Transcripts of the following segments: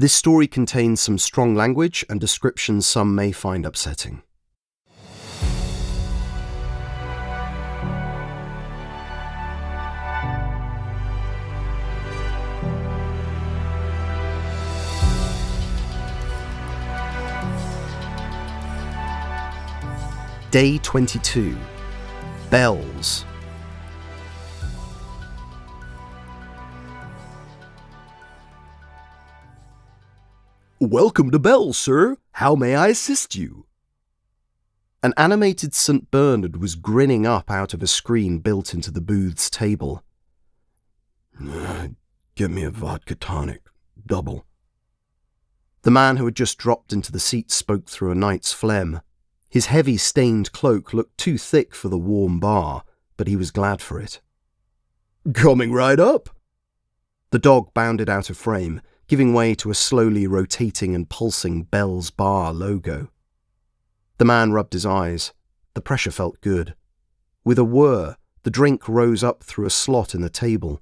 This story contains some strong language and descriptions some may find upsetting. Day 22. Bells. Welcome to Bells, sir. How may I assist you? An animated St. Bernard was grinning up out of a screen built into the booth's table. Get me a vodka tonic, double. The man who had just dropped into the seat spoke through a night's phlegm. His heavy, stained cloak looked too thick for the warm bar, but he was glad for it. Coming right up. The dog bounded out of frame, giving way to a slowly rotating and pulsing Bell's Bar logo. The man rubbed his eyes. The pressure felt good. With a whir, the drink rose up through a slot in the table.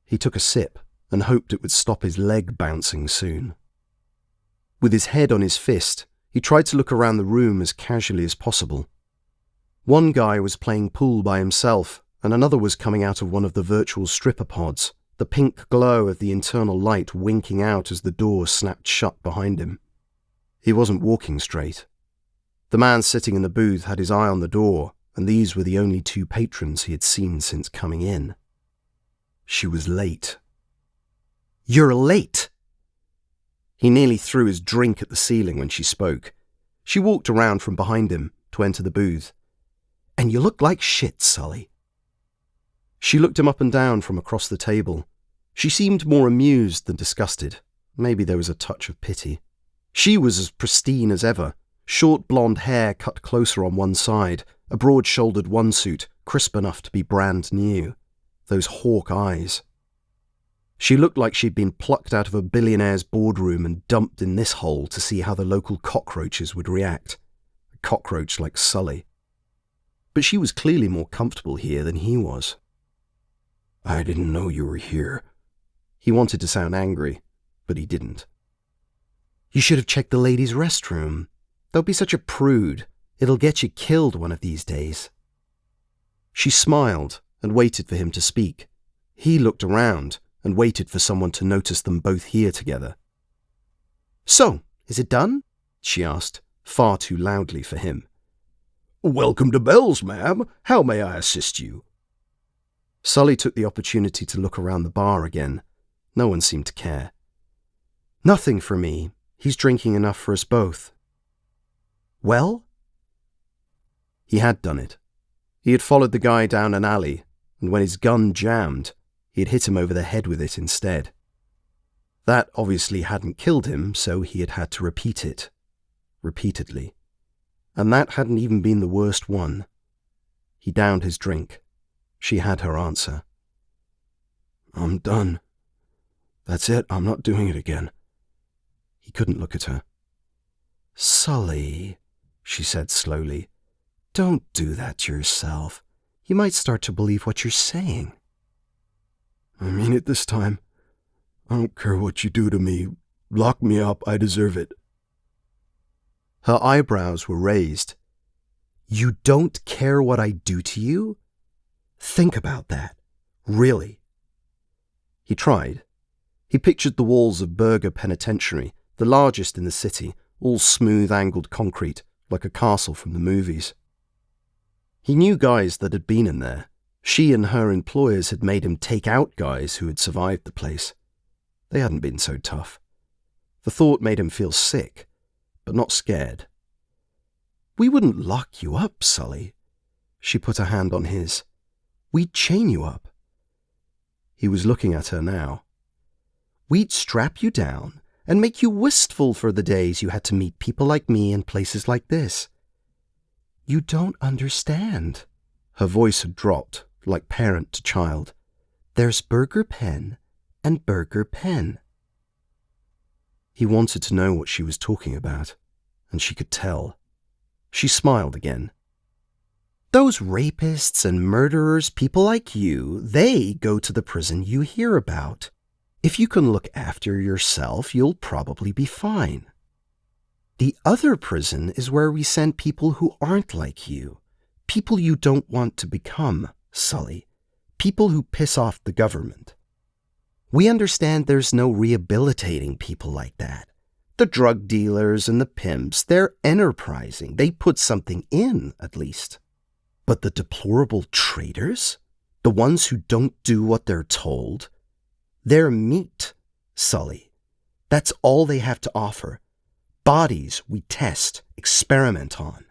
He took a sip and hoped it would stop his leg bouncing soon. With his head on his fist, he tried to look around the room as casually as possible. One guy was playing pool by himself, and another was coming out of one of the virtual stripper pods, the pink glow of the internal light winking out as the door snapped shut behind him. He wasn't walking straight. The man sitting in the booth had his eye on the door, and these were the only two patrons he had seen since coming in. She was late. "You're late!" He nearly threw his drink at the ceiling when she spoke. She walked around from behind him to enter the booth. "And you look like shit, Sully." She looked him up and down from across the table. She seemed more amused than disgusted. Maybe there was a touch of pity. She was as pristine as ever, short blonde hair cut closer on one side, a broad-shouldered onesuit, crisp enough to be brand new. Those hawk eyes. She looked like she'd been plucked out of a billionaire's boardroom and dumped in this hole to see how the local cockroaches would react. A cockroach like Sully. But she was clearly more comfortable here than he was. "I didn't know you were here." He wanted to sound angry, but he didn't. "You should have checked the ladies' restroom. Don't be such a prude. It'll get you killed one of these days." She smiled and waited for him to speak. He looked around and waited for someone to notice them both here together. "So, is it done?" she asked, far too loudly for him. "Welcome to Bells, ma'am. How may I assist you?" Sully took the opportunity to look around the bar again. No one seemed to care. "Nothing for me. He's drinking enough for us both." "Well?" He had done it. He had followed the guy down an alley, and when his gun jammed, he had hit him over the head with it instead. That obviously hadn't killed him, so he had had to repeat it. Repeatedly. And that hadn't even been the worst one. He downed his drink. She had her answer. "I'm done. That's it, I'm not doing it again." He couldn't look at her. "Sully," she said slowly, "don't do that to yourself. You might start to believe what you're saying." "I mean it this time. I don't care what you do to me. Lock me up, I deserve it." Her eyebrows were raised. "You don't care what I do to you? Think about that. Really?" He tried. He pictured the walls of Berger Penitentiary, the largest in the city, all smooth angled concrete, like a castle from the movies. He knew guys that had been in there. She and her employers had made him take out guys who had survived the place. They hadn't been so tough. The thought made him feel sick, but not scared. "We wouldn't lock you up, Sully." She put a hand on his. "We'd chain you up." He was looking at her now. "We'd strap you down and make you wistful for the days you had to meet people like me in places like this. You don't understand." Her voice had dropped, like parent to child. "There's Burger Pen and Burger Pen." He wanted to know what she was talking about, and she could tell. She smiled again. "Those rapists and murderers, people like you, they go to the prison you hear about. If you can look after yourself, you'll probably be fine. The other prison is where we send people who aren't like you. People you don't want to become, Sully. People who piss off the government. We understand there's no rehabilitating people like that. The drug dealers and the pimps, they're enterprising. They put something in, at least. But the deplorable traitors? The ones who don't do what they're told? They're meat, Sully. That's all they have to offer. Bodies we test, experiment on.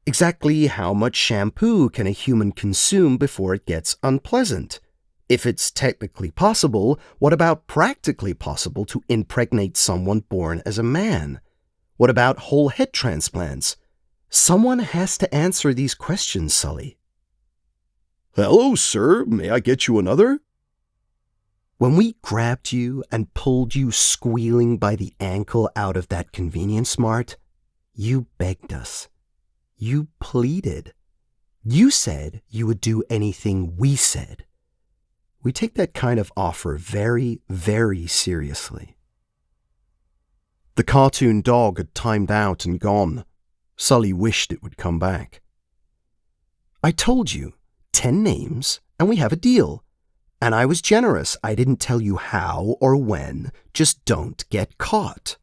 Exactly how much shampoo can a human consume before it gets unpleasant? If it's technically possible, what about practically possible to impregnate someone born as a man? What about whole head transplants? Someone has to answer these questions, Sully. Hello, sir. May I get you another? When we grabbed you and pulled you squealing by the ankle out of that convenience mart, you begged us. You pleaded. You said you would do anything we said. We take that kind of offer very, very seriously. The cartoon dog had timed out and gone. Sully wished it would come back. I told you, 10 names, and we have a deal. And I was generous. I didn't tell you how or when. Just don't get caught.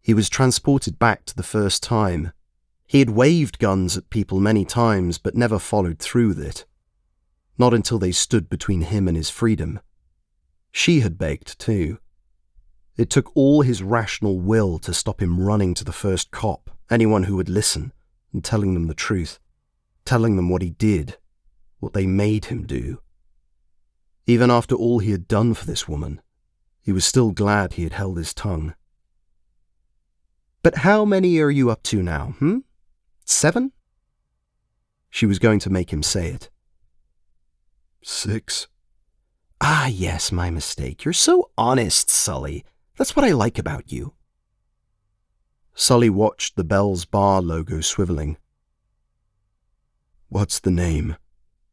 He was transported back to the first time. He had waved guns at people many times, but never followed through with it. Not until they stood between him and his freedom. She had begged too. It took all his rational will to stop him running to the first cop, anyone who would listen, and telling them the truth. Telling them what he did, what they made him do. Even after all he had done for this woman, he was still glad he had held his tongue. But how many are you up to now, 7? She was going to make him say it. 6. Ah, yes, my mistake. You're so honest, Sully. That's what I like about you. Sully watched the Bell's Bar logo swiveling. What's the name?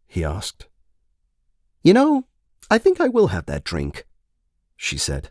He asked. You know, I think I will have that drink, she said.